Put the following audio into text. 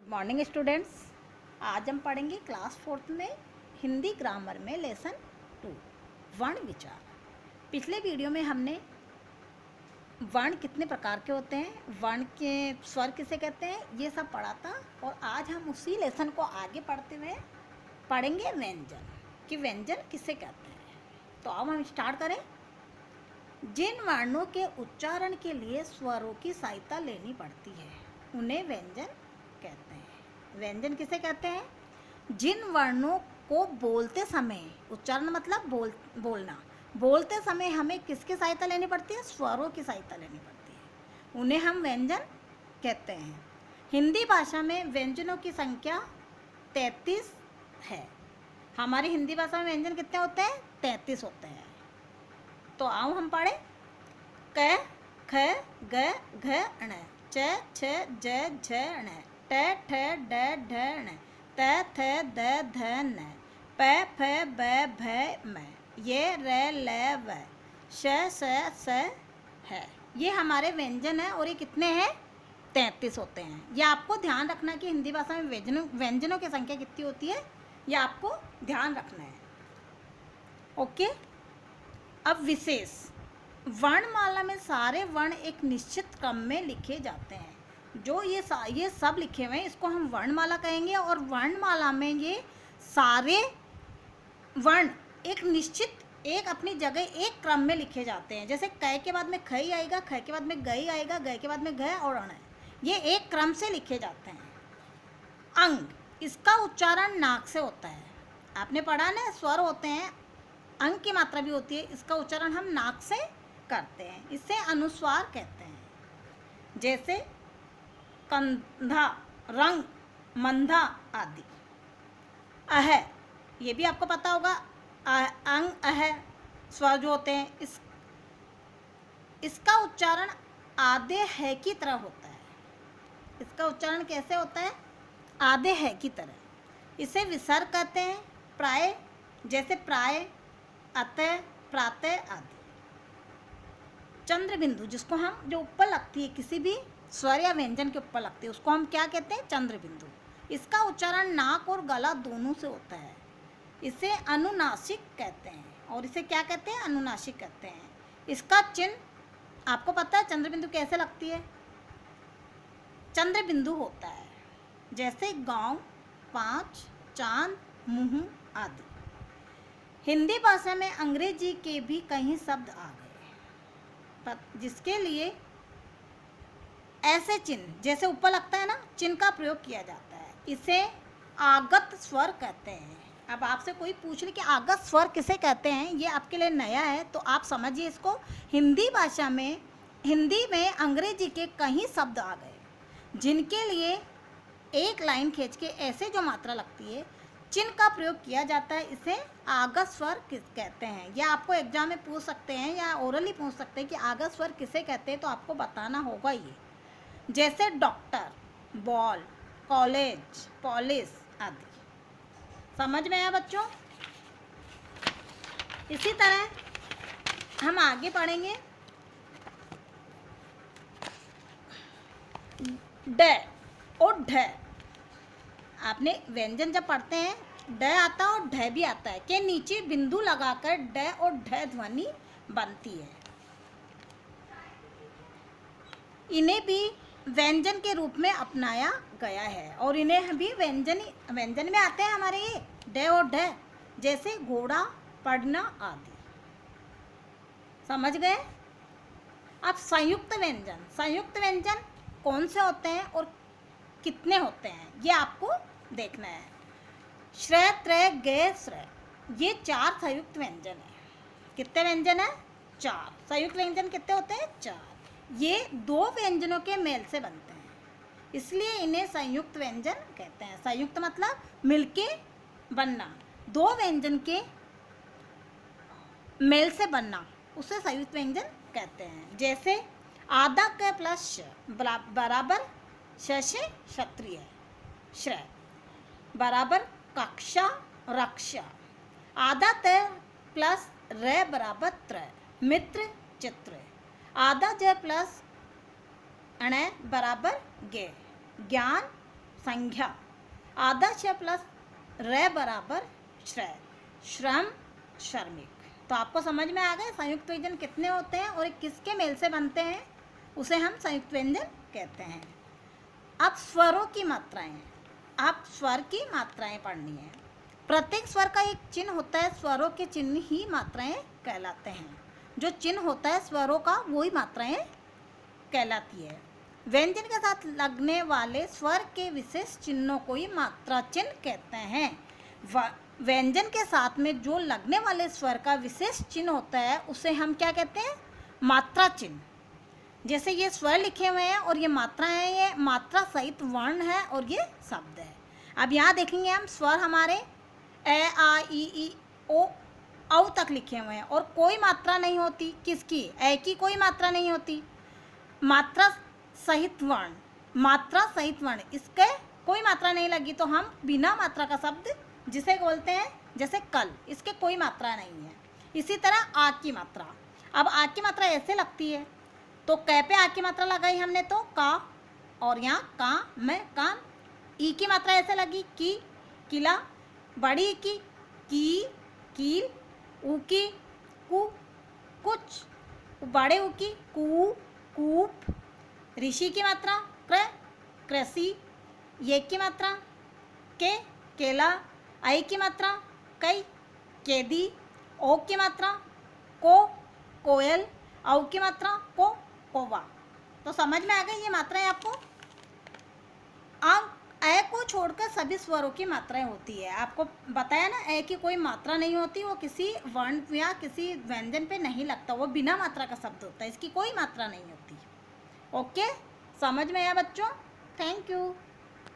Morning students, आज हम पढ़ेंगे क्लास 4th में हिंदी ग्रामर में लेसन 2 वर्ण विचार। पिछले वीडियो में हमने वर्ण कितने प्रकार के होते हैं, वर्ण के स्वर किसे कहते हैं, ये सब पढ़ा था। और आज हम उसी लेसन को आगे पढ़ते हुए पढ़ेंगे व्यंजन कि व्यंजन किसे कहते हैं। तो अब हम स्टार्ट करें। जिन वर्णों के उच्चारण के लिए स्वरों की सहायता लेनी पड़ती है उन्हें व्यंजन कहते हैं। व्यंजन किसे कहते हैं? जिन वर्णों को बोलते समय, उच्चारण मतलब बोलना, बोलते समय हमें किसकी सहायता लेनी पड़ती है? स्वरों की सहायता लेनी पड़ती है, उन्हें हम व्यंजन कहते हैं। हिंदी भाषा में व्यंजनों की संख्या 33 है। हमारी हिंदी भाषा में व्यंजन कितने होते हैं? 33 होते हैं। तो आओ हम पढ़े। क ख ग घ ण, च छ ज झ ण, ट ठ ड ढ ण, त थ द ध न, प फ ब भ म, ये र ल व, श स स है। ये हमारे व्यंजन है और ये कितने हैं? 33 होते हैं। ये आपको ध्यान रखना कि हिंदी भाषा में व्यंजनों की संख्या कितनी होती है, ये आपको ध्यान रखना है। ओके। अब विशेष वर्णमाला में सारे वर्ण एक निश्चित क्रम में लिखे जाते हैं। जो ये सब लिखे हुए हैं इसको हम वर्णमाला कहेंगे। और वर्णमाला में ये सारे वर्ण एक निश्चित, एक अपनी जगह एक क्रम में लिखे जाते हैं। जैसे क के बाद में ख ही आएगा, ख के बाद में ग ही आएगा, ग के बाद में घ और अण, ये एक क्रम से लिखे जाते हैं। अंग, इसका उच्चारण नाक से होता है। आपने पढ़ा ना, स्वर होते हैं, अंग की मात्रा भी होती है, इसका उच्चारण हम नाक से करते हैं। इसे अनुस्वार कहते हैं। जैसे कंधा, रंग, मंधा आदि। अह, ये भी आपको पता होगा, अंग अह स्वर जो होते हैं, इसका उच्चारण आधे है की तरह होता है। इसका उच्चारण कैसे होता है? आधे है की तरह। इसे विसर्ग कहते हैं। प्राय, जैसे प्राय, अतः, प्रातः आदि। चंद्र बिंदु, जिसको हम, जो ऊपर लगती है किसी भी स्वर या व्यंजन के ऊपर लगती है, उसको हम क्या कहते हैं? चंद्र बिंदु। इसका उच्चारण नाक और गला दोनों से होता है। इसे अनुनासिक कहते हैं। और इसे क्या कहते हैं? अनुनासिक कहते हैं। इसका चिन्ह आपको पता है चंद्र बिंदु कैसे लगती है? चंद्र बिंदु होता है जैसे गांव, 5, चांद, मुंह आदि। हिंदी भाषा में अंग्रेजी के भी कई शब्द आ गए जिसके लिए ऐसे चिन्ह, जैसे ऊपर लगता है ना, चिन्ह का प्रयोग किया जाता है। इसे आगत स्वर कहते हैं। अब आपसे कोई पूछ ले कि आगत स्वर किसे कहते हैं, ये आपके लिए नया है, तो आप समझिए इसको। हिंदी भाषा में, हिंदी में अंग्रेजी के कई शब्द आ गए जिनके लिए एक लाइन खींच के ऐसे जो मात्रा लगती है, चिन्ह का प्रयोग किया जाता है, इसे आगत स्वर किस कहते हैं। या आपको एग्जाम में पूछ सकते हैं या ओरली पूछ सकते हैं कि आगत स्वर किसे कहते हैं, तो आपको बताना होगा ये। जैसे डॉक्टर, बॉल, कॉलेज, पॉलिस आदि। समझ में आया बच्चों? इसी तरह हम आगे पढ़ेंगे। ड और ढ, आपने व्यंजन जब पढ़ते हैं, ड आता है और ढ भी आता है, के नीचे बिंदु लगाकर ड और ढ ध्वनि बनती है। इन्हें भी व्यंजन के रूप में अपनाया गया है और इन्हें भी व्यंजन में आते हैं हमारे ये ड और ढ, जैसे घोड़ा, पढ़ना आदि। समझ गए? अब संयुक्त व्यंजन कौन से होते हैं और कितने होते हैं, ये आपको देखना है। श्रय, त्रय, गे, श्रय, ये 4 संयुक्त व्यंजन है। कितने व्यंजन है? 4। संयुक्त व्यंजन कितने होते हैं? 4। ये 2 व्यंजनों के मेल से बनते हैं, इसलिए इन्हें संयुक्त व्यंजन कहते हैं। संयुक्त मतलब मिलके बनना, 2 व्यंजन के मेल से बनना, उसे संयुक्त व्यंजन कहते हैं। जैसे आधा क प्लस श बराबर श से क्षत्रिय, श्रय बराबर कक्षा, रक्षा। आधा त प्लस र बराबर त्र, मित्र, चित्र। आधा ज प्लस अण बराबर गे, ज्ञान, संज्ञा। आधा श प्लस रे बराबर श्रय, श्रम, श्रमिक। तो आपको समझ में आ गए संयुक्त व्यंजन कितने होते हैं और किसके मेल से बनते हैं, उसे हम संयुक्त व्यंजन कहते हैं। अब स्वरों की मात्राएं, आप स्वर की मात्राएं पढ़नी है। प्रत्येक स्वर का एक चिन्ह होता है, स्वरों के चिन्ह ही मात्राएं कहलाते हैं। जो चिन्ह होता है स्वरों का वही मात्राएं कहलाती है। व्यंजन के साथ लगने वाले स्वर के विशेष चिन्हों को ही मात्रा चिन्ह कहते हैं। व्यंजन के साथ में जो लगने वाले स्वर का विशेष चिन्ह होता है उसे हम क्या कहते हैं, मात्रा चिन्ह। जैसे ये स्वर लिखे हुए हैं और ये मात्रा है, ये मात्रा सहित वर्ण है और ये शब्द है। अब यहाँ देखेंगे हम स्वर हमारे ए आ ई ओ औ तक लिखे हुए हैं और कोई मात्रा नहीं होती, किसकी, ए की कोई मात्रा नहीं होती। मात्रा सहित वर्ण, मात्रा सहित वर्ण, इसके कोई मात्रा नहीं लगी तो हम बिना मात्रा का शब्द जिसे बोलते हैं, जैसे कल, इसके कोई मात्रा नहीं है। इसी तरह आ की मात्रा, अब आ की मात्रा ऐसे लगती है तो कै पे आ की मात्रा लगाई हमने तो का, और यहाँ का में कान। ई की मात्रा ऐसे लगी की, किला, बड़ी की कील, ऊ की कु, कुछ, बड़े ऊ की कू, कूप, ऋषि की मात्रा क्र, कृषि, ये की मात्रा के, केला, आई की मात्रा कई, केदी, ओ की मात्रा को, कोयल, औ की मात्रा को, कोवा। तो समझ में आ गई ये मात्राएं आपको। अब ए को छोड़कर सभी स्वरों की मात्राएं होती है। आपको बताया ना ए की कोई मात्रा नहीं होती, वो किसी वर्ण या किसी व्यंजन पे नहीं लगता, वो बिना मात्रा का शब्द होता है, इसकी कोई मात्रा नहीं होती। ओके, समझ में आया बच्चों? Thank you.